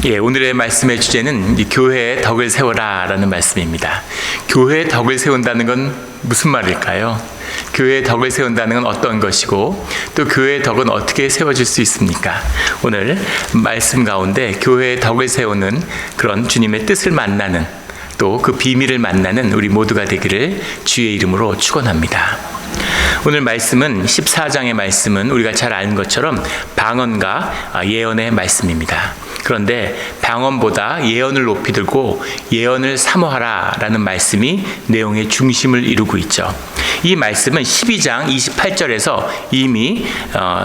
오늘의 말씀의 주제는 교회의 덕을 세워라 라는 말씀입니다. 교회의 덕을 세운다는 건 무슨 말일까요? 교회의 덕을 세운다는 건 어떤 것이고 또 교회의 덕은 어떻게 세워질 수 있습니까? 오늘 말씀 가운데 교회의 덕을 세우는 그런 주님의 뜻을 만나는 또 그 비밀을 만나는 우리 모두가 되기를 주의 이름으로 축원합니다. 오늘 말씀은 14장의 말씀은 우리가 잘 아는 것처럼 방언과 예언의 말씀입니다. 그런데 방언보다 예언을 높이 들고 예언을 사모하라 라는 말씀이 내용의 중심을 이루고 있죠. 이 말씀은 12장 28절에서 이미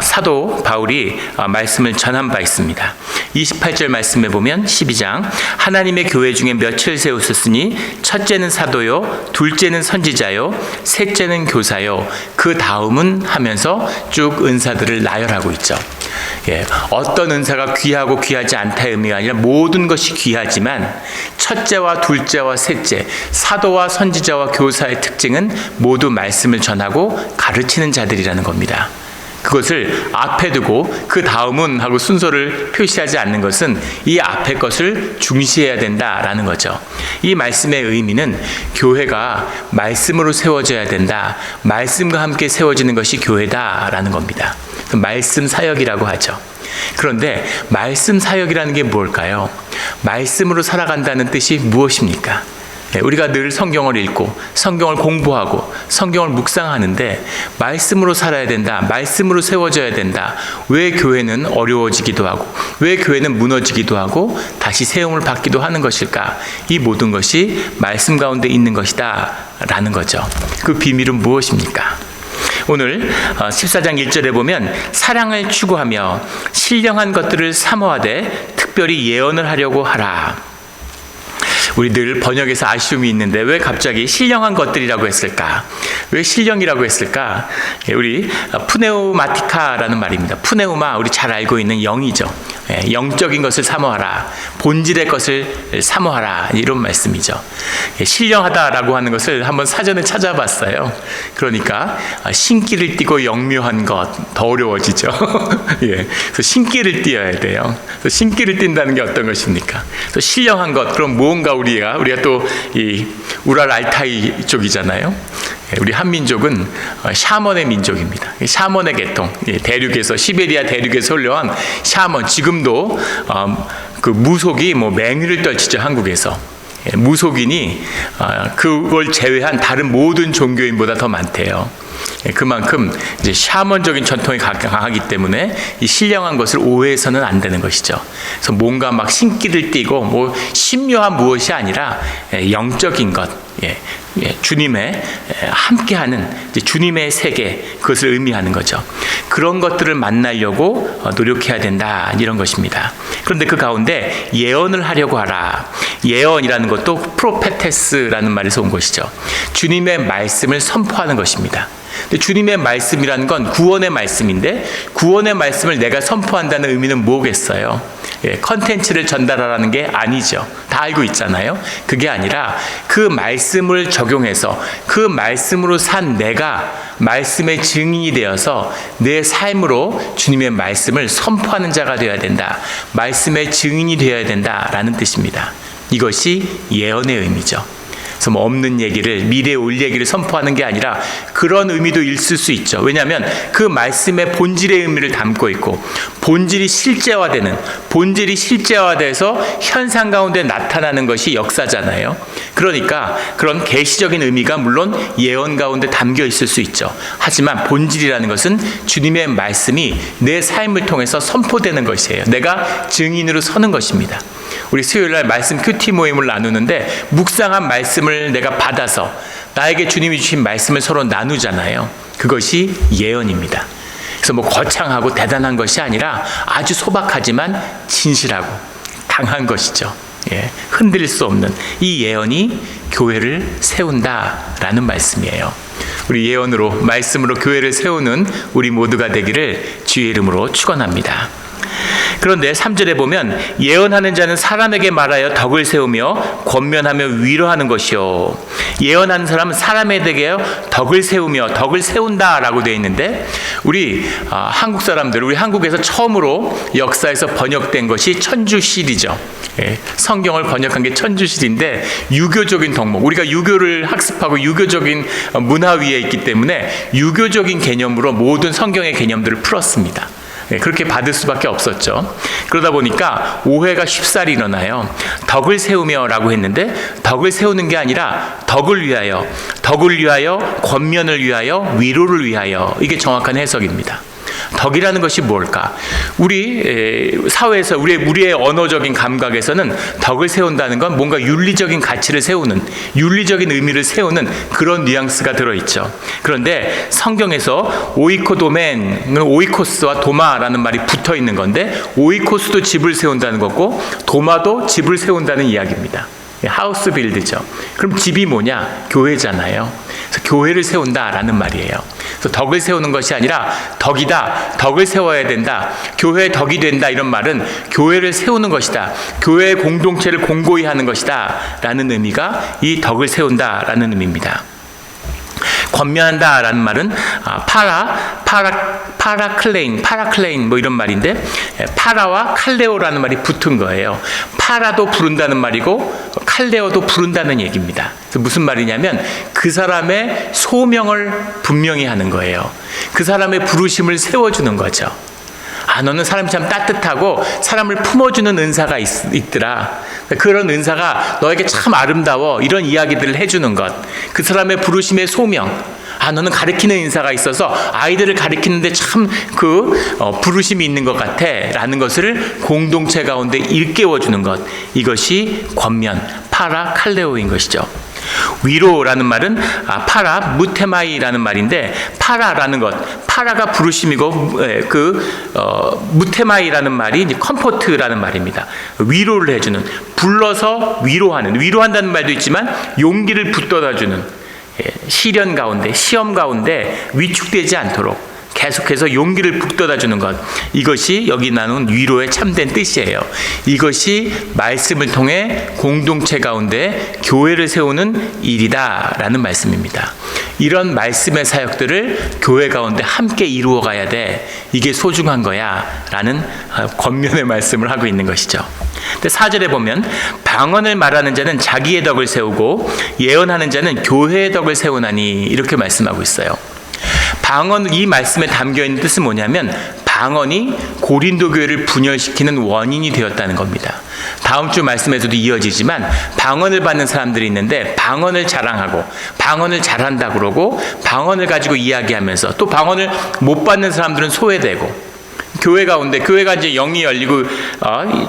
사도 바울이 말씀을 전한 바 있습니다. 28절 말씀에 보면 12장 하나님의 교회 중에 몇을 세우셨으니 첫째는 사도요, 둘째는 선지자요, 셋째는 교사요, 그 다음은 하면서 쭉 은사들을 나열하고 있죠. 어떤 은사가 귀하고 귀하지 않다의 의미가 아니라 모든 것이 귀하지만 첫째와 둘째와 셋째, 사도와 선지자와 교사의 특징은 모두 말씀을 전하고 가르치는 자들이라는 겁니다. 그것을 앞에 두고 그 다음은 하고 순서를 표시하지 않는 것은 이 앞에 것을 중시해야 된다라는 거죠. 이 말씀의 의미는 교회가 말씀으로 세워져야 된다. 말씀과 함께 세워지는 것이 교회다라는 겁니다. 말씀 사역이라고 하죠. 그런데 말씀 사역이라는 게 뭘까요? 말씀으로 살아간다는 뜻이 무엇입니까? 우리가 늘 성경을 읽고 성경을 공부하고 성경을 묵상하는데 말씀으로 살아야 된다. 말씀으로 세워져야 된다. 왜 교회는 어려워지기도 하고 왜 교회는 무너지기도 하고 다시 세움을 받기도 하는 것일까? 이 모든 것이 말씀 가운데 있는 것이다 라는 거죠. 그 비밀은 무엇입니까? 오늘 14장 1절에 보면 사랑을 추구하며 신령한 것들을 사모하되 특별히 예언을 하려고 하라. 우리 늘 번역에서 아쉬움이 있는데 왜 갑자기 신령한 것들이라고 했을까? 왜 신령이라고 했을까? 우리 푸네우마티카라는 말입니다. 푸네우마, 우리 잘 알고 있는 영이죠. 영적인 것을 사모하라. 본질의 것을 사모하라. 이런 말씀이죠. 신령하다라고 하는 것을 한번 사전에 찾아봤어요. 그러니까 신기를 띠고 영묘한 것, 더 어려워지죠. 그래서 신기를 띠어야 돼요. 그래서 신기를 띈다는 게 어떤 것입니까? 그래서 신령한 것, 그럼 무언가 우리가 또 이 우랄 알타이 쪽이잖아요. 우리 한민족은 샤먼의 민족입니다. 샤먼의 계통, 대륙에서 시베리아 대륙에서 흘러온 샤먼. 지금도 그 무속이 맹위를 떨치죠. 한국에서 무속인이 그걸 제외한 다른 모든 종교인보다 더 많대요. 그만큼 이제 샤먼적인 전통이 강하기 때문에 이 신령한 것을 오해해서는 안 되는 것이죠. 그래서 뭔가 막 신기를 띠고 신묘한 무엇이 아니라 영적인 것, 주님의 함께하는 주님의 세계, 그것을 의미하는 거죠. 그런 것들을 만나려고 노력해야 된다 이런 것입니다. 그런데 그 가운데 예언을 하려고 하라. 예언이라는 것도 프로페테스라는 말에서 온 것이죠. 주님의 말씀을 선포하는 것입니다. 근데 주님의 말씀이라는 건 구원의 말씀인데 구원의 말씀을 내가 선포한다는 의미는 뭐겠어요? 컨텐츠를 전달하라는 게 아니죠. 다 알고 있잖아요. 그게 아니라 그 말씀을 적용해서 그 말씀으로 산 내가 말씀의 증인이 되어서 내 삶으로 주님의 말씀을 선포하는 자가 되어야 된다. 말씀의 증인이 되어야 된다라는 뜻입니다. 이것이 예언의 의미죠. 그래서 없는 얘기를, 미래에 올 얘기를 선포하는 게 아니라 그런 의미도 있을 수 있죠. 왜냐하면 그 말씀의 본질의 의미를 담고 있고 본질이 실제화돼서 현상 가운데 나타나는 것이 역사잖아요. 그러니까 그런 계시적인 의미가 물론 예언 가운데 담겨 있을 수 있죠. 하지만 본질이라는 것은 주님의 말씀이 내 삶을 통해서 선포되는 것이에요. 내가 증인으로 서는 것입니다. 우리 수요일날 말씀 큐티 모임을 나누는데 묵상한 말씀을 내가 받아서 나에게 주님이 주신 말씀을 서로 나누잖아요. 그것이 예언입니다. 그래서 거창하고 대단한 것이 아니라 아주 소박하지만 진실하고 강한 것이죠. 흔들릴 수 없는 이 예언이 교회를 세운다라는 말씀이에요. 우리 예언으로 말씀으로 교회를 세우는 우리 모두가 되기를 주의 이름으로 축원합니다. 그런데 3절에 보면 예언하는 자는 사람에게 말하여 덕을 세우며 권면하며 위로하는 것이요. 예언하는 사람은 사람에게 덕을 세우며 덕을 세운다라고 되어 있는데 우리 한국 사람들, 우리 한국에서 처음으로 역사에서 번역된 것이 천주실이죠. 성경을 번역한 게 천주실인데 유교적인 덕목, 우리가 유교를 학습하고 유교적인 문화 위에 있기 때문에 유교적인 개념으로 모든 성경의 개념들을 풀었습니다. 그렇게 받을 수밖에 없었죠. 그러다 보니까 오해가 쉽사리 일어나요. 덕을 세우며 라고 했는데 덕을 세우는 게 아니라 덕을 위하여, 권면을 위하여, 위로를 위하여, 이게 정확한 해석입니다. 덕이라는 것이 뭘까? 우리 사회에서 우리의 언어적인 감각에서는 덕을 세운다는 건 뭔가 윤리적인 가치를 세우는, 윤리적인 의미를 세우는 그런 뉘앙스가 들어있죠. 그런데 성경에서 오이코도멘, 오이코스와 도마라는 말이 붙어 있는 건데 오이코스도 집을 세운다는 거고 도마도 집을 세운다는 이야기입니다. 하우스 빌드죠. 그럼 집이 뭐냐? 교회잖아요. 그래서 교회를 세운다라는 말이에요. 그래서 덕을 세우는 것이 아니라 덕이다, 덕을 세워야 된다, 교회의 덕이 된다, 이런 말은 교회를 세우는 것이다, 교회의 공동체를 공고히 하는 것이다 라는 의미가 이 덕을 세운다라는 의미입니다. 권면한다라는 말은 파라클레인 뭐 이런 말인데 파라와 칼레오라는 말이 붙은 거예요. 파라도 부른다는 말이고 칼레오도 부른다는 얘기입니다. 그래서 무슨 말이냐면 그 사람의 소명을 분명히 하는 거예요. 그 사람의 부르심을 세워주는 거죠. 너는 사람이 참 따뜻하고 사람을 품어주는 은사가 있더라. 그런 은사가 너에게 참 아름다워. 이런 이야기들을 해주는 것. 그 사람의 부르심의 소명. 너는 가르치는 인사가 있어서 아이들을 가르치는데 참 부르심이 있는 것 같아 라는 것을 공동체 가운데 일깨워주는 것. 이것이 권면, 파라칼레오인 것이죠. 위로라는 말은 무테마이라는 말인데 파라라는 것, 파라가 부르심이고 무테마이라는 말이 컴포트라는 말입니다. 위로를 해주는, 불러서 위로한다는 말도 있지만 용기를 북돋아주는, 시련 가운데, 시험 가운데 위축되지 않도록 계속해서 용기를 북돋아주는 것, 이것이 여기 나눈 위로의 참된 뜻이에요. 이것이 말씀을 통해 공동체 가운데 교회를 세우는 일이다 라는 말씀입니다. 이런 말씀의 사역들을 교회 가운데 함께 이루어 가야 돼, 이게 소중한 거야 라는 권면의 말씀을 하고 있는 것이죠. 근데 4절에 보면 방언을 말하는 자는 자기의 덕을 세우고 예언하는 자는 교회의 덕을 세우나니, 이렇게 말씀하고 있어요. 방언, 이 말씀에 담겨있는 뜻은 뭐냐면 방언이 고린도 교회를 분열시키는 원인이 되었다는 겁니다. 다음 주 말씀에서도 이어지지만 방언을 받는 사람들이 있는데 방언을 자랑하고 방언을 잘한다 그러고 방언을 가지고 이야기하면서 또 방언을 못 받는 사람들은 소외되고, 교회 가운데, 교회가 이제 영이 열리고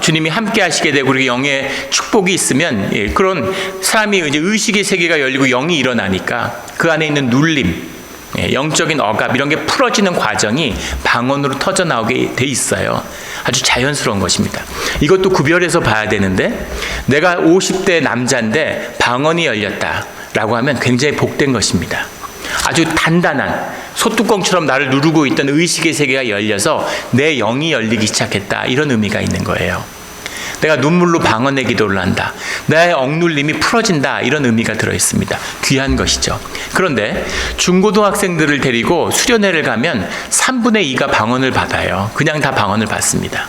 주님이 함께 하시게 되고 그렇게 영의 축복이 있으면 그런 사람이 이제 의식의 세계가 열리고 영이 일어나니까 그 안에 있는 눌림, 영적인 억압, 이런 게 풀어지는 과정이 방언으로 터져나오게 돼 있어요. 아주 자연스러운 것입니다. 이것도 구별해서 봐야 되는데, 내가 50대 남자인데 방언이 열렸다라고 하면 굉장히 복된 것입니다. 아주 단단한 소뚜껑처럼 나를 누르고 있던 의식의 세계가 열려서 내 영이 열리기 시작했다, 이런 의미가 있는 거예요. 내가 눈물로 방언의 기도를 한다, 나의 억눌림이 풀어진다, 이런 의미가 들어있습니다. 귀한 것이죠. 그런데 중고등학생들을 데리고 수련회를 가면 3분의 2가 방언을 받아요. 그냥 다 방언을 받습니다.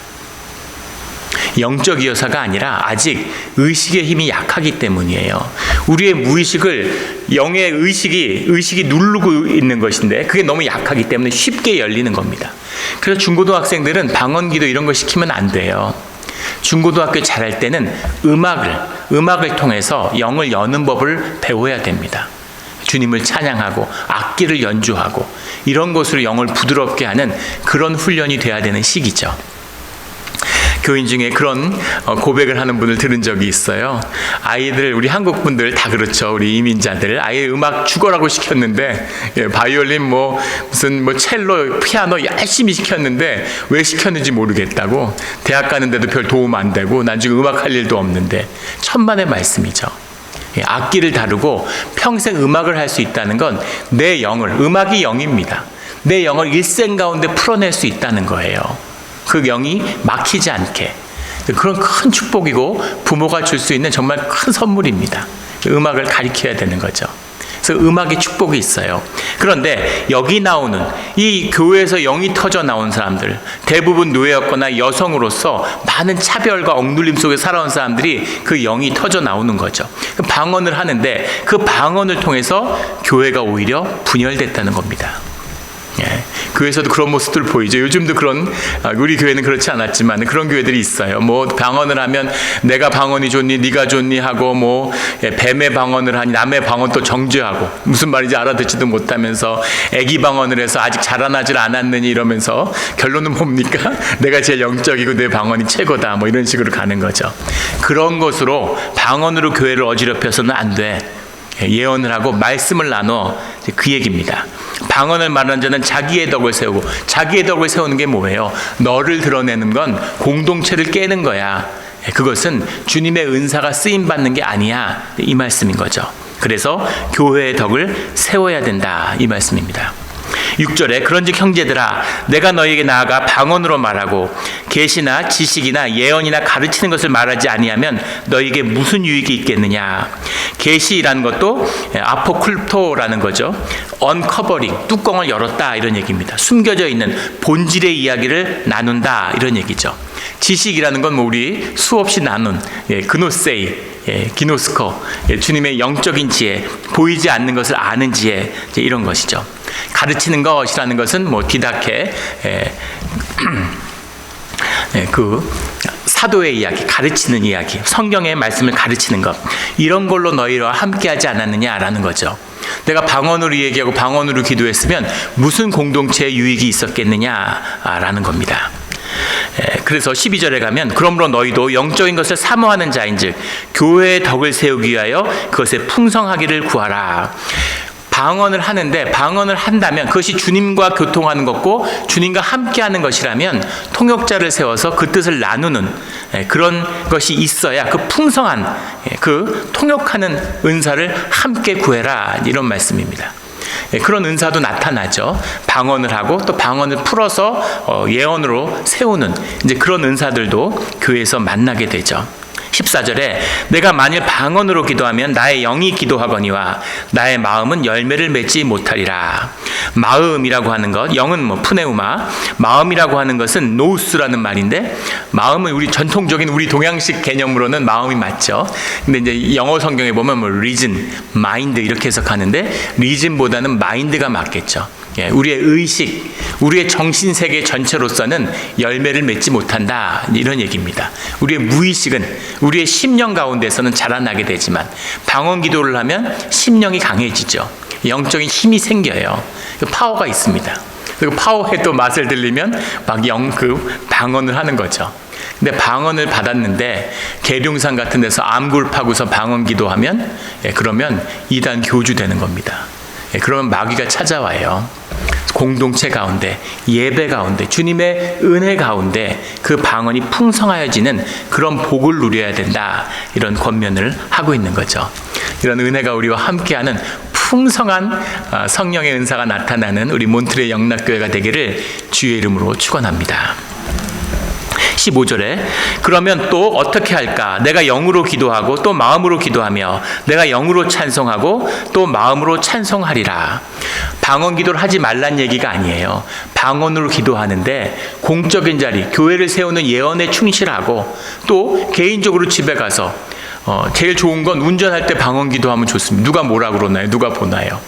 영적 이어사가 아니라 아직 의식의 힘이 약하기 때문이에요. 우리의 무의식을 영의 의식이 누르고 있는 것인데 그게 너무 약하기 때문에 쉽게 열리는 겁니다. 그래서 중고등학생들은 방언기도 이런 거 시키면 안 돼요. 중고등학교 잘할 때는 음악을 통해서 영을 여는 법을 배워야 됩니다. 주님을 찬양하고 악기를 연주하고 이런 것으로 영을 부드럽게 하는 그런 훈련이 돼야 되는 시기죠. 교인 중에 그런 고백을 하는 분을 들은 적이 있어요. 아이들, 우리 한국 분들 다 그렇죠. 우리 이민자들 아예 음악 죽어라고 시켰는데 바이올린 무슨 첼로, 피아노 열심히 시켰는데 왜 시켰는지 모르겠다고, 대학 가는데도 별 도움 안 되고 난 지금 음악 할 일도 없는데, 천만의 말씀이죠. 악기를 다루고 평생 음악을 할 수 있다는 건 음악이 영입니다. 내 영을 일생 가운데 풀어낼 수 있다는 거예요. 그 영이 막히지 않게. 그런 큰 축복이고 부모가 줄 수 있는 정말 큰 선물입니다. 음악을 가르쳐야 되는 거죠. 그래서 음악의 축복이 있어요. 그런데 여기 나오는 이 교회에서 영이 터져 나온 사람들, 대부분 노예였거나 여성으로서 많은 차별과 억눌림 속에 살아온 사람들이 그 영이 터져 나오는 거죠. 방언을 하는데 그 방언을 통해서 교회가 오히려 분열됐다는 겁니다. 예, 교회에서도 그런 모습들 보이죠. 요즘도 그런, 우리 교회는 그렇지 않았지만 그런 교회들이 있어요. 뭐 방언을 하면 내가 방언이 좋니 네가 좋니 하고, 뭐 뱀의 방언을 하니 남의 방언 또 정죄하고, 무슨 말인지 알아듣지도 못하면서 애기 방언을 해서 아직 자라나질 않았느니 이러면서 결론은 뭡니까? 내가 제일 영적이고 내 방언이 최고다, 뭐 이런 식으로 가는 거죠. 그런 것으로 방언으로 교회를 어지럽혀서는 안 돼. 예언을 하고 말씀을 나눠, 그 얘기입니다. 방언을 말하는 자는 자기의 덕을 세우고, 자기의 덕을 세우는 게 뭐예요? 너를 드러내는 건 공동체를 깨는 거야. 그것은 주님의 은사가 쓰임받는 게 아니야, 이 말씀인 거죠. 그래서 교회의 덕을 세워야 된다, 이 말씀입니다. 6절에 그런즉 형제들아 내가 너희에게 나아가 방언으로 말하고 계시나 지식이나 예언이나 가르치는 것을 말하지 아니하면 너희에게 무슨 유익이 있겠느냐. 계시라는 것도 아포클토라는 거죠. 언커버링, 뚜껑을 열었다, 이런 얘기입니다. 숨겨져 있는 본질의 이야기를 나눈다, 이런 얘기죠. 지식이라는 건 뭐 우리 수없이 나눈 그노세이, 기노스코, 주님의 영적인 지혜, 보이지 않는 것을 아는 지혜, 이런 것이죠. 가르치는 것이라는 것은 뭐 디다케, 그 사도의 이야기, 가르치는 이야기, 성경의 말씀을 가르치는 것, 이런 걸로 너희와 함께하지 않았느냐라는 거죠. 내가 방언으로 얘기하고 방언으로 기도했으면 무슨 공동체의 유익이 있었겠느냐라는 겁니다. 그래서 12절에 가면 그러므로 너희도 영적인 것을 사모하는 자인즉 교회의 덕을 세우기 위하여 그것에 풍성하기를 구하라. 방언을 하는데, 방언을 한다면 그것이 주님과 교통하는 것고 주님과 함께하는 것이라면 통역자를 세워서 그 뜻을 나누는 그런 것이 있어야 그 풍성한 그 통역하는 은사를 함께 구해라, 이런 말씀입니다. 그런 은사도 나타나죠. 방언을 하고 또 방언을 풀어서 예언으로 세우는 이제 그런 은사들도 교회에서 만나게 되죠. 14절에 내가 만일 방언으로 기도하면 나의 영이 기도하거니와 나의 마음은 열매를 맺지 못하리라. 마음이라고 하는 것, 영은 뭐 푸네우마, 마음이라고 하는 것은 노우스라는 말인데, 마음은 우리 전통적인 우리 동양식 개념으로는 마음이 맞죠. 근데 이제 영어 성경에 보면 뭐 reason, mind 이렇게 해석하는데 reason보다는 mind가 맞겠죠. 우리의 의식, 우리의 정신세계 전체로서는 열매를 맺지 못한다, 이런 얘기입니다. 우리의 무의식은 우리의 심령 가운데서는 자라나게 되지만 방언 기도를 하면 심령이 강해지죠. 영적인 힘이 생겨요. 파워가 있습니다. 그리고 파워에 또 맛을 들리면 막 방언을 하는 거죠. 근데 방언을 받았는데 계룡산 같은 데서 암굴파고서 방언 기도하면 그러면 이단 교주 되는 겁니다. 그러면 마귀가 찾아와요. 공동체 가운데, 예배 가운데, 주님의 은혜 가운데 그 방언이 풍성하여지는 그런 복을 누려야 된다, 이런 권면을 하고 있는 거죠. 이런 은혜가 우리와 함께하는 풍성한 성령의 은사가 나타나는 우리 몬트레 영락교회가 되기를 주의 이름으로 축원합니다. 15절에 그러면 또 어떻게 할까? 내가 영으로 기도하고 또 마음으로 기도하며 내가 영으로 찬송하고 또 마음으로 찬송하리라. 방언 기도를 하지 말란 얘기가 아니에요. 방언으로 기도하는데 공적인 자리, 교회를 세우는 예언에 충실하고 또 개인적으로 집에 가서 제일 좋은 건 운전할 때 방언 기도하면 좋습니다. 누가 뭐라 그러나요? 누가 보나요?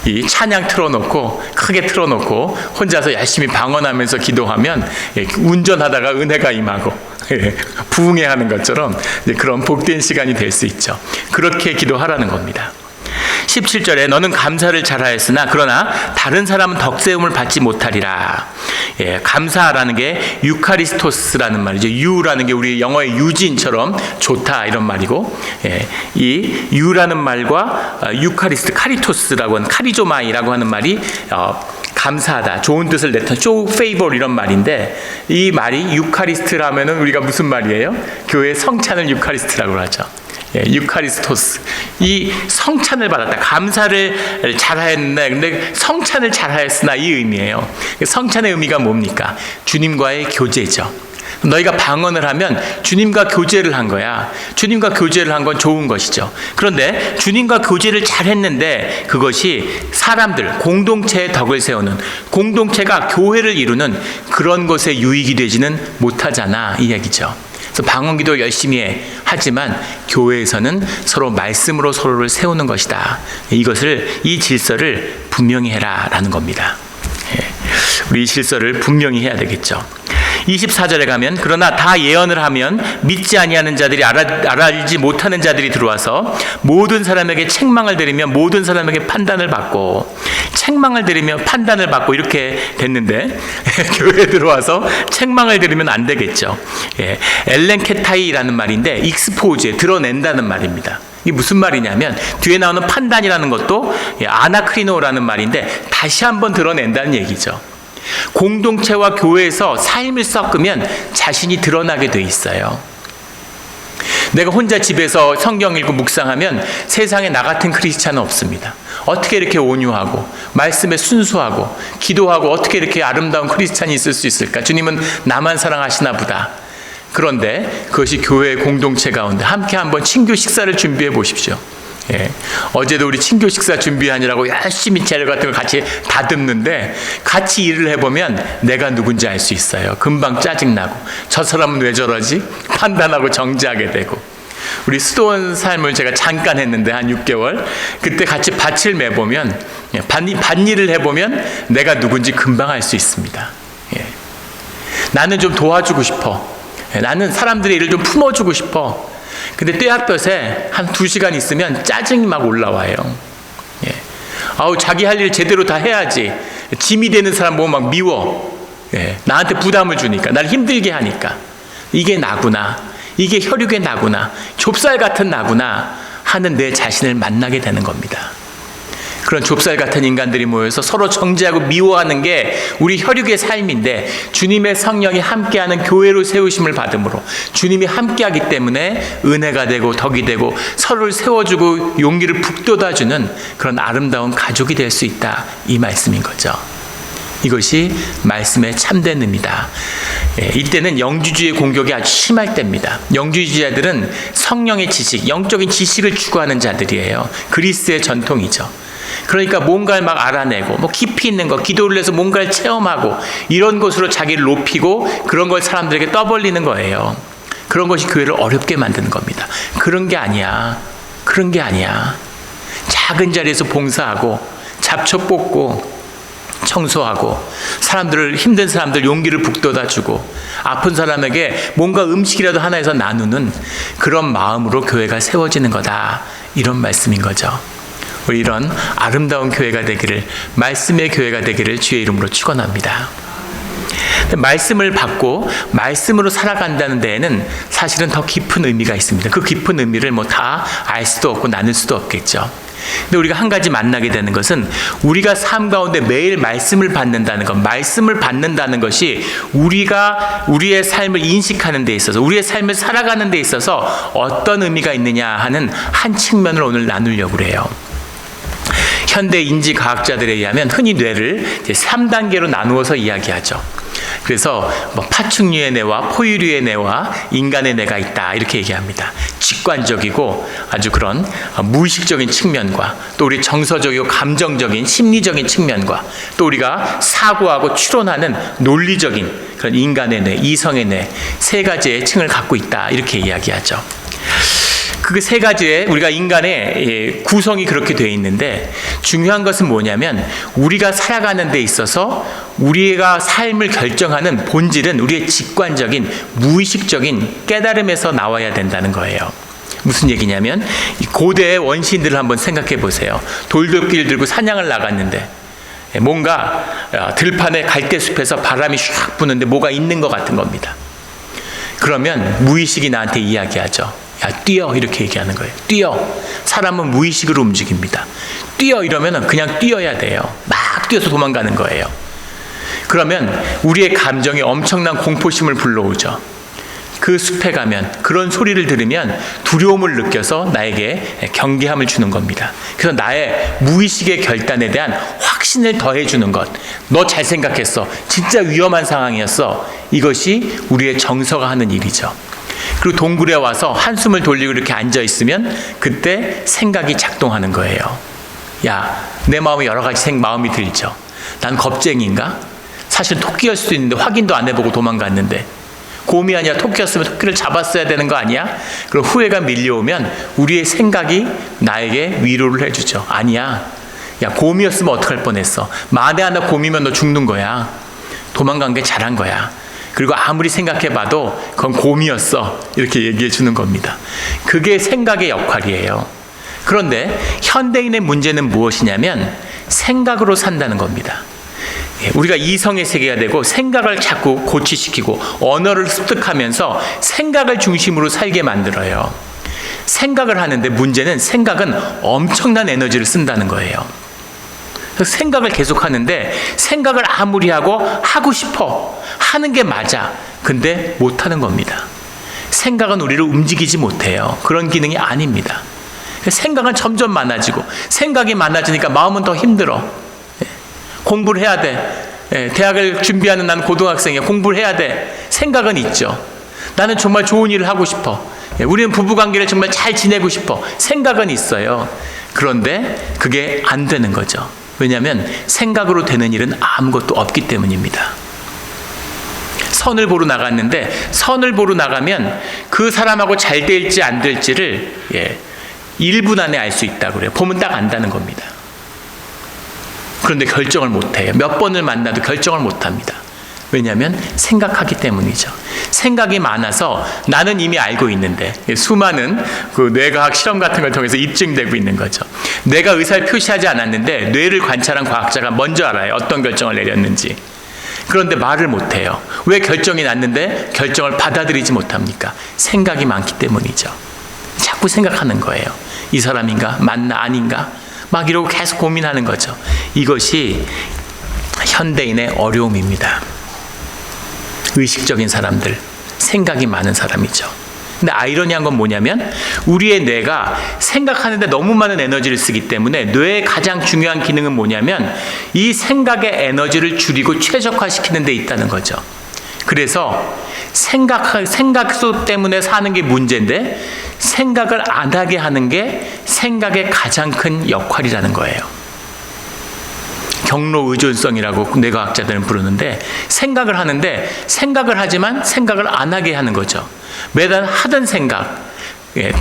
이 찬양 틀어놓고, 크게 틀어놓고 혼자서 열심히 방언하면서 기도하면 운전하다가 은혜가 임하고 부흥회하는 것처럼 그런 복된 시간이 될 수 있죠. 그렇게 기도하라는 겁니다. 17절에 너는 감사를 잘하였으나 그러나 다른 사람은 덕세움을 받지 못하리라. 감사라는 게 유카리스토스라는 말이죠. 유라는 게 우리 영어의 유진처럼 좋다, 이런 말이고, 이 유라는 말과 유카리스트, 카리토스라고 하는, 카리조마이라고 하는 말이 감사하다, 좋은 뜻을 내다, show favor 이런 말인데, 이 말이 유카리스트라면은 우리가 무슨 말이에요? 교회 성찬을 유카리스트라고 하죠. 유카리스토스. 이 성찬을 받았다. 감사를 잘하였네. 근데 성찬을 잘하였으나 이 의미예요. 성찬의 의미가 뭡니까? 주님과의 교제죠. 너희가 방언을 하면 주님과 교제를 한 거야. 주님과 교제를 한 건 좋은 것이죠. 그런데 주님과 교제를 잘 했는데 그것이 사람들, 공동체의 덕을 세우는, 공동체가 교회를 이루는 그런 것에 유익이 되지는 못하잖아, 이 얘기죠. 그래서 방언기도 열심히 해. 하지만 교회에서는 서로 말씀으로 서로를 세우는 것이다. 이 질서를 분명히 해라 라는 겁니다. 우리 이 질서를 분명히 해야 되겠죠. 24절에 가면 그러나 다 예언을 하면 믿지 아니하는 자들이 알지 못하는 자들이 들어와서 모든 사람에게 책망을 들이며 모든 사람에게 판단을 받고, 책망을 들이며 판단을 받고 이렇게 됐는데 교회에 들어와서 책망을 들이면 안 되겠죠. 엘렌케타이라는 말인데 익스포즈에 드러낸다는 말입니다. 이게 무슨 말이냐면 뒤에 나오는 판단이라는 것도 아나크리노라는 말인데 다시 한번 드러낸다는 얘기죠. 공동체와 교회에서 삶을 섞으면 자신이 드러나게 돼 있어요. 내가 혼자 집에서 성경 읽고 묵상하면 세상에 나 같은 크리스찬은 없습니다. 어떻게 이렇게 온유하고 말씀에 순수하고 기도하고 어떻게 이렇게 아름다운 크리스찬이 있을 수 있을까? 주님은 나만 사랑하시나 보다. 그런데 그것이 교회의 공동체 가운데 함께 한번 친교 식사를 준비해 보십시오. 어제도 우리 친교 식사 준비하느라고 열심히 재료 같은 걸 같이 다듬는데 같이 일을 해보면 내가 누군지 알 수 있어요. 금방 짜증나고 저 사람은 왜 저러지? 판단하고 정지하게 되고. 우리 수도원 삶을 제가 잠깐 했는데 한 6개월 그때 같이 밭을 매보면 밭일을 해보면 내가 누군지 금방 알 수 있습니다. 나는 좀 도와주고 싶어. 나는 사람들의 일을 좀 품어주고 싶어. 근데 떼약볕에 한 2시간 있으면 짜증이 막 올라와요. 자기 할 일 제대로 다 해야지. 짐이 되는 사람 보면 막 미워. 나한테 부담을 주니까, 날 힘들게 하니까. 이게 나구나. 이게 혈육의 나구나. 좁쌀 같은 나구나 하는 내 자신을 만나게 되는 겁니다. 그런 좁쌀 같은 인간들이 모여서 서로 정죄하고 미워하는 게 우리 혈육의 삶인데, 주님의 성령이 함께하는 교회로 세우심을 받음으로 주님이 함께하기 때문에 은혜가 되고 덕이 되고 서로를 세워주고 용기를 북돋아주는 그런 아름다운 가족이 될 수 있다, 이 말씀인 거죠. 이것이 말씀의 참된 의미다. 이때는 영주주의 공격이 아주 심할 때입니다. 영주주의자들은 성령의 지식, 영적인 지식을 추구하는 자들이에요. 그리스의 전통이죠. 그러니까 뭔가를 막 알아내고 깊이 있는 거, 기도를 해서 뭔가를 체험하고 이런 것으로 자기를 높이고 그런 걸 사람들에게 떠벌리는 거예요. 그런 것이 교회를 어렵게 만드는 겁니다. 그런 게 아니야. 그런 게 아니야. 작은 자리에서 봉사하고 잡초 뽑고 청소하고 힘든 사람들 용기를 북돋아주고 아픈 사람에게 뭔가 음식이라도 하나에서 나누는 그런 마음으로 교회가 세워지는 거다, 이런 말씀인 거죠. 이런 아름다운 교회가 되기를, 말씀의 교회가 되기를 주의 이름으로 축원합니다. 말씀을 받고 말씀으로 살아간다는 데에는 사실은 더 깊은 의미가 있습니다. 그 깊은 의미를 다 알 수도 없고 나눌 수도 없겠죠. 근데 우리가 한 가지 만나게 되는 것은 우리가 삶 가운데 매일 말씀을 받는다는 것, 말씀을 받는다는 것이 우리가 우리의 삶을 인식하는 데 있어서, 우리의 삶을 살아가는 데 있어서 어떤 의미가 있느냐 하는 한 측면을 오늘 나누려고 해요. 현대 인지 과학자들에 의하면 흔히 뇌를 3단계로 나누어서 이야기하죠. 그래서 파충류의 뇌와 포유류의 뇌와 인간의 뇌가 있다, 이렇게 얘기합니다. 직관적이고 아주 그런 무의식적인 측면과 또 우리 정서적이고 감정적인 심리적인 측면과 또 우리가 사고하고 추론하는 논리적인 그런 인간의 뇌, 이성의 뇌, 세 가지의 층을 갖고 있다, 이렇게 이야기하죠. 그 세 가지의 우리가 인간의 구성이 그렇게 되어 있는데, 중요한 것은 뭐냐면 우리가 살아가는 데 있어서 우리가 삶을 결정하는 본질은 우리의 직관적인 무의식적인 깨달음에서 나와야 된다는 거예요. 무슨 얘기냐면 고대의 원시인들을 한번 생각해 보세요. 돌도끼를 들고 사냥을 나갔는데 뭔가 들판의 갈대숲에서 바람이 슉 부는데 뭐가 있는 것 같은 겁니다. 그러면 무의식이 나한테 이야기하죠. 야, 뛰어, 이렇게 얘기하는 거예요. 뛰어. 사람은 무의식으로 움직입니다. 뛰어 이러면 그냥 뛰어야 돼요. 막 뛰어서 도망가는 거예요. 그러면 우리의 감정이 엄청난 공포심을 불러오죠. 그 숲에 가면 그런 소리를 들으면 두려움을 느껴서 나에게 경계함을 주는 겁니다. 그래서 나의 무의식의 결단에 대한 확신을 더해주는 것. 너 잘 생각했어. 진짜 위험한 상황이었어. 이것이 우리의 정서가 하는 일이죠. 그리고 동굴에 와서 한숨을 돌리고 이렇게 앉아있으면 그때 생각이 작동하는 거예요. 야, 내 마음에 여러 가지 마음이 들죠. 난 겁쟁이인가? 사실 토끼일 수도 있는데 확인도 안 해보고 도망갔는데, 곰이 아니라 토끼였으면 토끼를 잡았어야 되는 거 아니야? 그럼 후회가 밀려오면 우리의 생각이 나에게 위로를 해주죠. 아니야. 야, 곰이었으면 어떡할 뻔했어. 만에 하나 곰이면 너 죽는 거야. 도망간 게 잘한 거야. 그리고 아무리 생각해봐도 그건 곰이었어. 이렇게 얘기해 주는 겁니다. 그게 생각의 역할이에요. 그런데 현대인의 문제는 무엇이냐면 생각으로 산다는 겁니다. 우리가 이성의 세계가 되고 생각을 자꾸 고취시키고 언어를 습득하면서 생각을 중심으로 살게 만들어요. 생각을 하는데 문제는 생각은 엄청난 에너지를 쓴다는 거예요. 그래서 생각을 계속 하는데 생각을 아무리 하고 싶어 하는 게 맞아. 근데 못하는 겁니다. 생각은 우리를 움직이지 못해요. 그런 기능이 아닙니다. 생각은 점점 많아지고 생각이 많아지니까 마음은 더 힘들어. 공부를 해야 돼. 대학을 준비하는 나는 고등학생이야. 공부를 해야 돼. 생각은 있죠. 나는 정말 좋은 일을 하고 싶어. 우리는 부부관계를 정말 잘 지내고 싶어. 생각은 있어요. 그런데 그게 안 되는 거죠. 왜냐하면 생각으로 되는 일은 아무것도 없기 때문입니다. 선을 보러 나갔는데 선을 보러 나가면 그 사람하고 잘 될지 안 될지를 1분 안에 알 수 있다고 그래요. 보면 딱 안다는 겁니다. 그런데 결정을 못해요. 몇 번을 만나도 결정을 못합니다. 왜냐하면 생각하기 때문이죠. 생각이 많아서 나는 이미 알고 있는데 수많은 그 뇌과학 실험 같은 걸 통해서 입증되고 있는 거죠. 내가 의사를 표시하지 않았는데 뇌를 관찰한 과학자가 먼저 알아요. 어떤 결정을 내렸는지. 그런데 말을 못해요. 왜 결정이 났는데 결정을 받아들이지 못합니까? 생각이 많기 때문이죠. 자꾸 생각하는 거예요. 이 사람인가? 맞나? 아닌가? 막 이러고 계속 고민하는 거죠. 이것이 현대인의 어려움입니다. 의식적인 사람들, 생각이 많은 사람이죠. 근데 아이러니한 건 뭐냐면 우리의 뇌가 생각하는데 너무 많은 에너지를 쓰기 때문에 뇌의 가장 중요한 기능은 뭐냐면 이 생각의 에너지를 줄이고 최적화시키는 데 있다는 거죠. 그래서 생각 때문에 사는 게 문제인데 생각을 안 하게 하는 게 생각의 가장 큰 역할이라는 거예요. 경로 의존성이라고 뇌과학자들은 부르는데 생각을 하는데 생각을 하지만 생각을 안 하게 하는 거죠. 매달 하던 생각,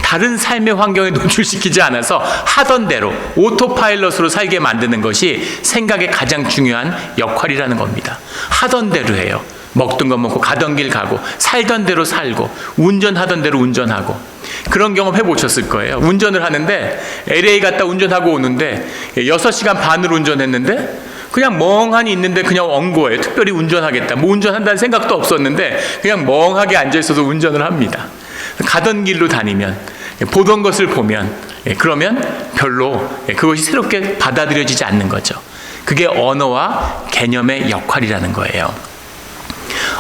다른 삶의 환경에 노출시키지 않아서 하던 대로 오토파일럿으로 살게 만드는 것이 생각의 가장 중요한 역할이라는 겁니다. 하던 대로 해요. 먹던 거 먹고 가던 길 가고 살던 대로 살고 운전하던 대로 운전하고. 그런 경험 해보셨을 거예요. 운전을 하는데 LA 갔다 운전하고 오는데 6시간 반을 운전했는데 그냥 멍하니 있는데 그냥 온 거예요. 특별히 운전하겠다. 뭐 운전한다는 생각도 없었는데 그냥 멍하게 앉아있어서 운전을 합니다. 가던 길로 다니면 보던 것을 보면 그러면 별로 그것이 새롭게 받아들여지지 않는 거죠. 그게 언어와 개념의 역할이라는 거예요.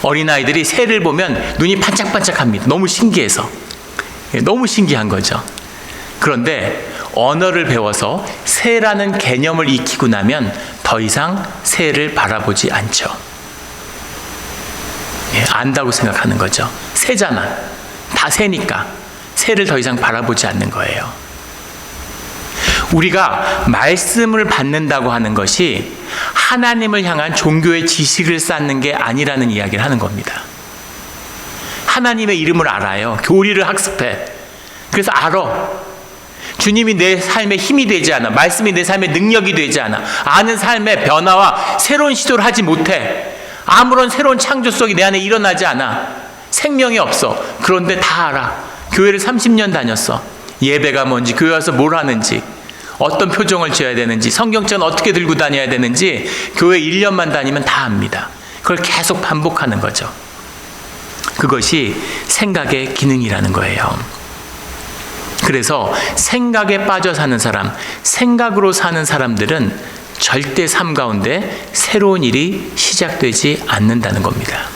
어린아이들이 새를 보면 눈이 반짝반짝합니다. 너무 신기해서. 너무 신기한 거죠. 그런데 언어를 배워서 새라는 개념을 익히고 나면 더 이상 새를 바라보지 않죠. 안다고 생각하는 거죠. 새잖아. 다 새니까 새를 더 이상 바라보지 않는 거예요. 우리가 말씀을 받는다고 하는 것이 하나님을 향한 종교의 지식을 쌓는 게 아니라는 이야기를 하는 겁니다. 하나님의 이름을 알아요. 교리를 학습해. 그래서 알아. 주님이 내 삶에 힘이 되지 않아. 말씀이 내 삶에 능력이 되지 않아. 아는 삶의 변화와 새로운 시도를 하지 못해. 아무런 새로운 창조성이 내 안에 일어나지 않아. 생명이 없어. 그런데 다 알아. 교회를 30년 다녔어. 예배가 뭔지, 교회 와서 뭘 하는지, 어떤 표정을 지어야 되는지, 성경책은 어떻게 들고 다녀야 되는지 교회 1년만 다니면 다 압니다. 그걸 계속 반복하는 거죠. 그것이 생각의 기능이라는 거예요. 그래서 생각에 빠져 사는 사람, 생각으로 사는 사람들은 절대 삶 가운데 새로운 일이 시작되지 않는다는 겁니다.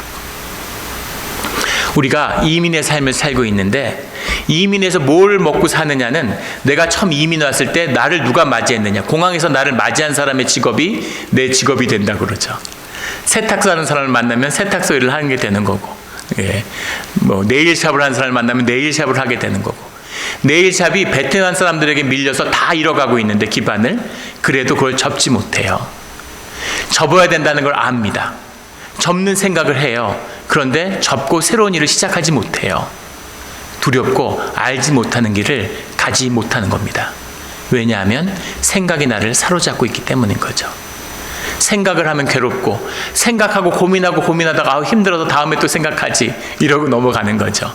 우리가 이민의 삶을 살고 있는데 이민에서 뭘 먹고 사느냐는 내가 처음 이민 왔을 때 나를 누가 맞이했느냐, 공항에서 나를 맞이한 사람의 직업이 내 직업이 된다고 그러죠. 세탁소 하는 사람을 만나면 세탁소 일을 하는 게 되는 거고, 뭐 네일샵을 하는 사람을 만나면 네일샵을 하게 되는 거고, 네일샵이 베트남 사람들에게 밀려서 다 잃어가고 있는데 기반을, 그래도 그걸 접지 못해요. 접어야 된다는 걸 압니다. 접는 생각을 해요. 그런데 접고 새로운 일을 시작하지 못해요. 두렵고 알지 못하는 길을 가지 못하는 겁니다. 왜냐하면 생각이 나를 사로잡고 있기 때문인 거죠. 생각을 하면 괴롭고, 생각하고 고민하다가 힘들어서 다음에 또 생각하지 이러고 넘어가는 거죠.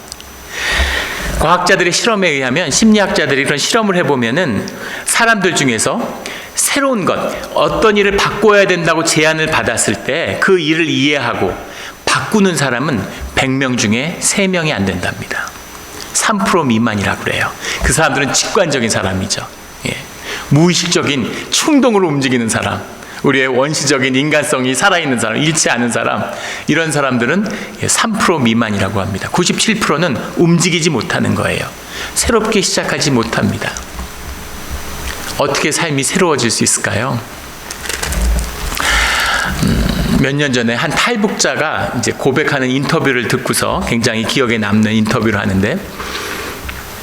과학자들의 실험에 의하면, 심리학자들이 그런 실험을 해보면은 사람들 중에서 새로운 것, 어떤 일을 바꿔야 된다고 제안을 받았을 때 그 일을 이해하고 바꾸는 사람은 100명 중에 3명이 안 된답니다. 3% 미만이라고 그래요. 그 사람들은 직관적인 사람이죠. 무의식적인 충동으로 움직이는 사람, 우리의 원시적인 인간성이 살아있는 사람, 잃지 않은 사람, 이런 사람들은 3% 미만이라고 합니다. 97%는 움직이지 못하는 거예요. 새롭게 시작하지 못합니다. 어떻게 삶이 새로워질 수 있을까요? 몇 년 전에 한 탈북자가 이제 고백하는 인터뷰를 듣고서 굉장히 기억에 남는 인터뷰를 하는데,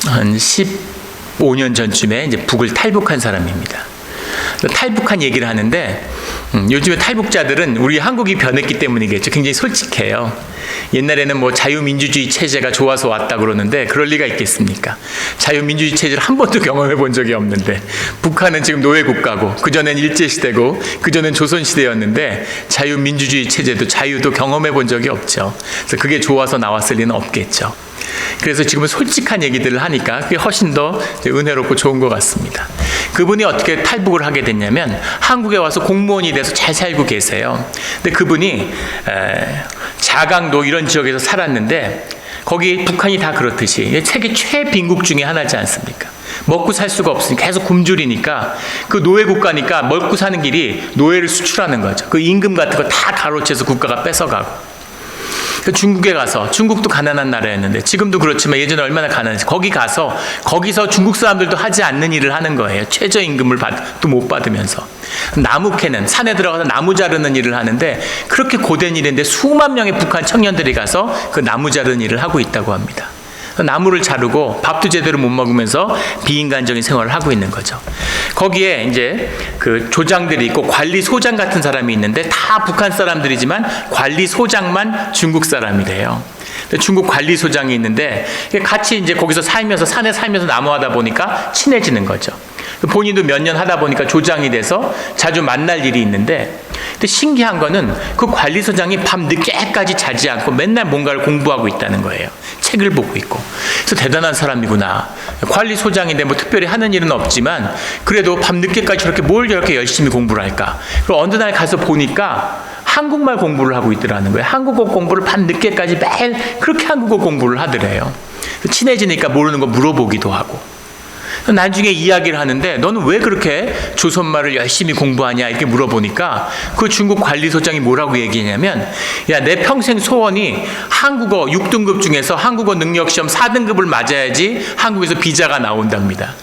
한 15년 전쯤에 이제 북을 탈북한 사람입니다. 탈북한 얘기를 하는데, 요즘에 탈북자들은 우리 한국이 변했기 때문이겠죠. 굉장히 솔직해요. 옛날에는 뭐 자유민주주의 체제가 좋아서 왔다 그러는데 그럴 리가 있겠습니까? 자유민주주의 체제를 한 번도 경험해 본 적이 없는데, 북한은 지금 노예국가고, 그전엔 일제시대고, 그전엔 조선시대였는데 자유민주주의 체제도 자유도 경험해 본 적이 없죠. 그래서 그게 좋아서 나왔을 리는 없겠죠. 그래서 지금은 솔직한 얘기들을 하니까 그게 훨씬 더 은혜롭고 좋은 것 같습니다. 그분이 어떻게 탈북을 하게 됐냐면, 한국에 와서 공무원이 돼서 잘 살고 계세요. 근데 그분이 자강도 이런 지역에서 살았는데, 거기 북한이 다 그렇듯이 세계 최빈국 중에 하나지 않습니까? 먹고 살 수가 없으니까 계속 굶주리니까, 그 노예 국가니까 먹고 사는 길이 노예를 수출하는 거죠. 그 임금 같은 거 다 가로채서 국가가 뺏어가고. 중국에 가서, 중국도 가난한 나라였는데, 지금도 그렇지만 예전에 얼마나 가난했지. 거기서 중국 사람들도 하지 않는 일을 하는 거예요. 최저임금을 또 못 받으면서. 나무 캐는, 산에 들어가서 나무 자르는 일을 하는데, 그렇게 고된 일인데 수만 명의 북한 청년들이 가서 그 나무 자르는 일을 하고 있다고 합니다. 나무를 자르고 밥도 제대로 못 먹으면서 비인간적인 생활을 하고 있는 거죠. 거기에 이제 그 조장들이 있고 관리소장 같은 사람이 있는데, 다 북한 사람들이지만 관리소장만 중국 사람이래요. 중국 관리소장이 있는데, 같이 이제 거기서 살면서, 산에 살면서 나무하다 보니까 친해지는 거죠. 본인도 몇 년 하다 보니까 조장이 돼서 자주 만날 일이 있는데, 근데 신기한 거는 그 관리소장이 밤 늦게까지 자지 않고 맨날 뭔가를 공부하고 있다는 거예요. 책을 보고 있고. 그래서 대단한 사람이구나. 관리소장인데 뭐 특별히 하는 일은 없지만 그래도 밤 늦게까지 뭘 저렇게 열심히 공부를 할까. 그리고 어느 날 가서 보니까 한국말 공부를 하고 있더라는 거예요. 한국어 공부를 밤 늦게까지 매일 그렇게 한국어 공부를 하더래요. 친해지니까 모르는 거 물어보기도 하고. 나중에 이야기를 하는데, 너는 왜 그렇게 조선말을 열심히 공부하냐 이렇게 물어보니까 그 중국 관리소장이 뭐라고 얘기했냐면, 야, 내 평생 소원이 한국어 6등급 중에서 한국어 능력시험 4등급을 맞아야지 한국에서 비자가 나온답니다.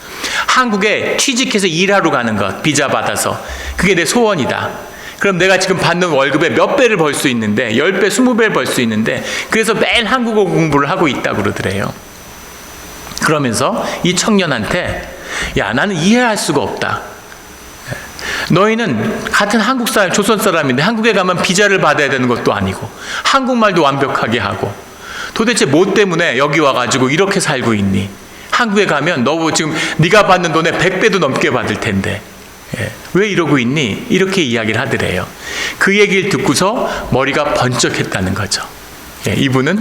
한국에 취직해서 일하러 가는 것, 비자 받아서. 그게 내 소원이다. 그럼 내가 지금 받는 월급의 몇 배를 벌 수 있는데, 10배, 20배를 벌 수 있는데, 그래서 매일 한국어 공부를 하고 있다고 그러더래요. 그러면서 이 청년한테, 야, 나는 이해할 수가 없다. 너희는 같은 한국 사람, 조선 사람인데 한국에 가면 비자를 받아야 되는 것도 아니고 한국말도 완벽하게 하고, 도대체 뭐 때문에 여기 와가지고 이렇게 살고 있니? 한국에 가면 너 지금 네가 받는 돈의 100배도 넘게 받을 텐데 왜 이러고 있니? 이렇게 이야기를 하더래요. 그 얘기를 듣고서 머리가 번쩍했다는 거죠. 이분은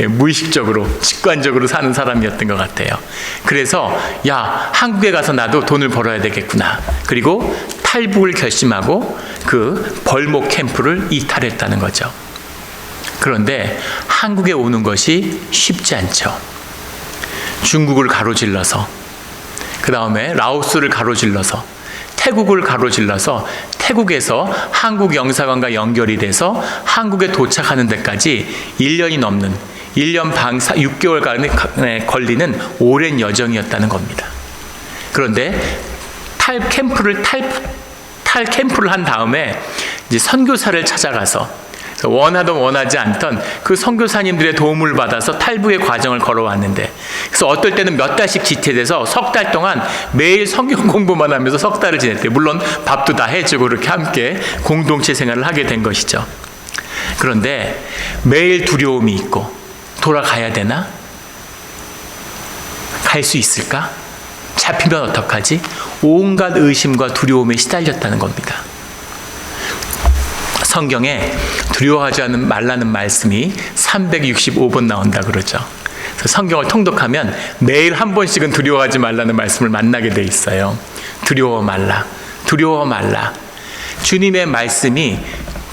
무의식적으로, 직관적으로 사는 사람이었던 것 같아요. 그래서 야, 한국에 가서 나도 돈을 벌어야 되겠구나. 그리고 탈북을 결심하고 그 벌목 캠프를 이탈했다는 거죠. 그런데 한국에 오는 것이 쉽지 않죠. 중국을 가로질러서, 그 다음에 라오스를 가로질러서, 태국을 가로질러서 태국에서 한국 영사관과 연결이 돼서 한국에 도착하는 데까지 1년이 넘는 1년 반 6개월간에 걸리는 오랜 여정이었다는 겁니다. 그런데 탈 캠프를 한 다음에 이제 선교사를 찾아가서 원하든 원하지 않던 그 선교사님들의 도움을 받아서 탈북의 과정을 걸어왔는데, 그래서 어떨 때는 몇 달씩 지체돼서 석 달 동안 매일 성경 공부만 하면서 석 달을 지냈대요. 물론 밥도 다 해주고 그렇게 함께 공동체 생활을 하게 된 것이죠. 그런데 매일 두려움이 있고, 돌아가야 되나? 갈 수 있을까? 잡히면 어떡하지? 온갖 의심과 두려움에 시달렸다는 겁니다. 성경에 두려워하지 말라는 말씀이 365번 나온다 그러죠. 그래서 성경을 통독하면 매일 한 번씩은 두려워하지 말라는 말씀을 만나게 돼 있어요. 두려워 말라, 두려워 말라. 주님의 말씀이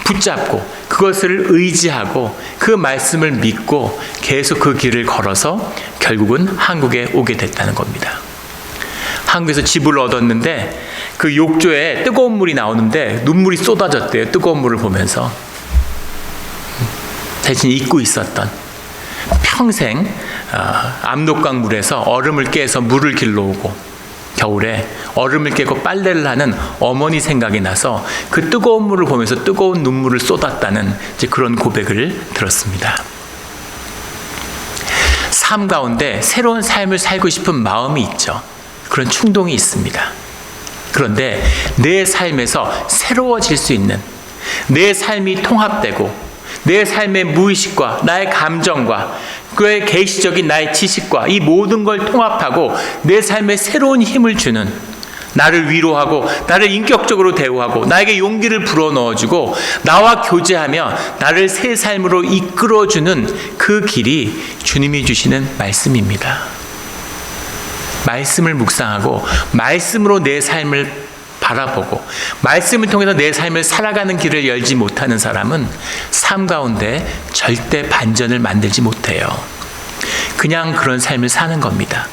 붙잡고 그것을 의지하고 그 말씀을 믿고 계속 그 길을 걸어서 결국은 한국에 오게 됐다는 겁니다. 한국에서 집을 얻었는데 그 욕조에 뜨거운 물이 나오는데 눈물이 쏟아졌대요. 뜨거운 물을 보면서. 대신 잊고 있었던, 평생 압록강 물에서 얼음을 깨서 물을 길러오고 겨울에 얼음을 깨고 빨래를 하는 어머니 생각이 나서 그 뜨거운 물을 보면서 뜨거운 눈물을 쏟았다는 이제 그런 고백을 들었습니다. 삶 가운데 새로운 삶을 살고 싶은 마음이 있죠. 그런 충동이 있습니다. 그런데 내 삶에서 새로워질 수 있는, 내 삶이 통합되고 내 삶의 무의식과 나의 감정과 그의 계시적인 나의 지식과 이 모든 걸 통합하고 내 삶에 새로운 힘을 주는, 나를 위로하고 나를 인격적으로 대우하고 나에게 용기를 불어넣어주고 나와 교제하며 나를 새 삶으로 이끌어주는 그 길이 주님이 주시는 말씀입니다. 말씀을 묵상하고 말씀으로 내 삶을 바라보고 말씀을 통해서 내 삶을 살아가는 길을 열지 못하는 사람은 삶 가운데 절대 반전을 만들지 못해요. 그냥 그런 삶을 사는 겁니다.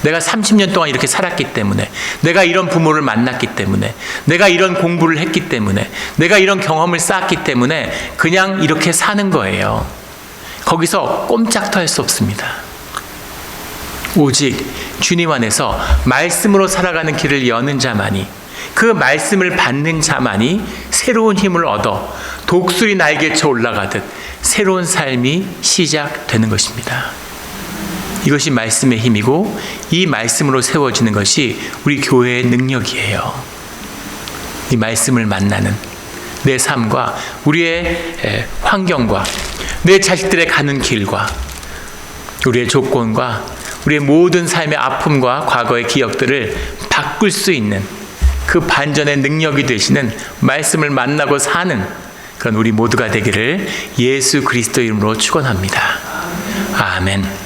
내가 30년 동안 이렇게 살았기 때문에, 내가 이런 부모를 만났기 때문에, 내가 이런 공부를 했기 때문에, 내가 이런 경험을 쌓았기 때문에 그냥 이렇게 사는 거예요. 거기서 꼼짝도 할 수 없습니다. 오직 주님 안에서 말씀으로 살아가는 길을 여는 자만이, 그 말씀을 받는 자만이 새로운 힘을 얻어 독수리 날개쳐 올라가듯 새로운 삶이 시작되는 것입니다. 이것이 말씀의 힘이고 이 말씀으로 세워지는 것이 우리 교회의 능력이에요. 이 말씀을 만나는 내 삶과 우리의 환경과 내 자식들의 가는 길과 우리의 조건과 우리의 모든 삶의 아픔과 과거의 기억들을 바꿀 수 있는 그 반전의 능력이 되시는 말씀을 만나고 사는 그런 우리 모두가 되기를 예수 그리스도 이름으로 축원합니다. 아멘.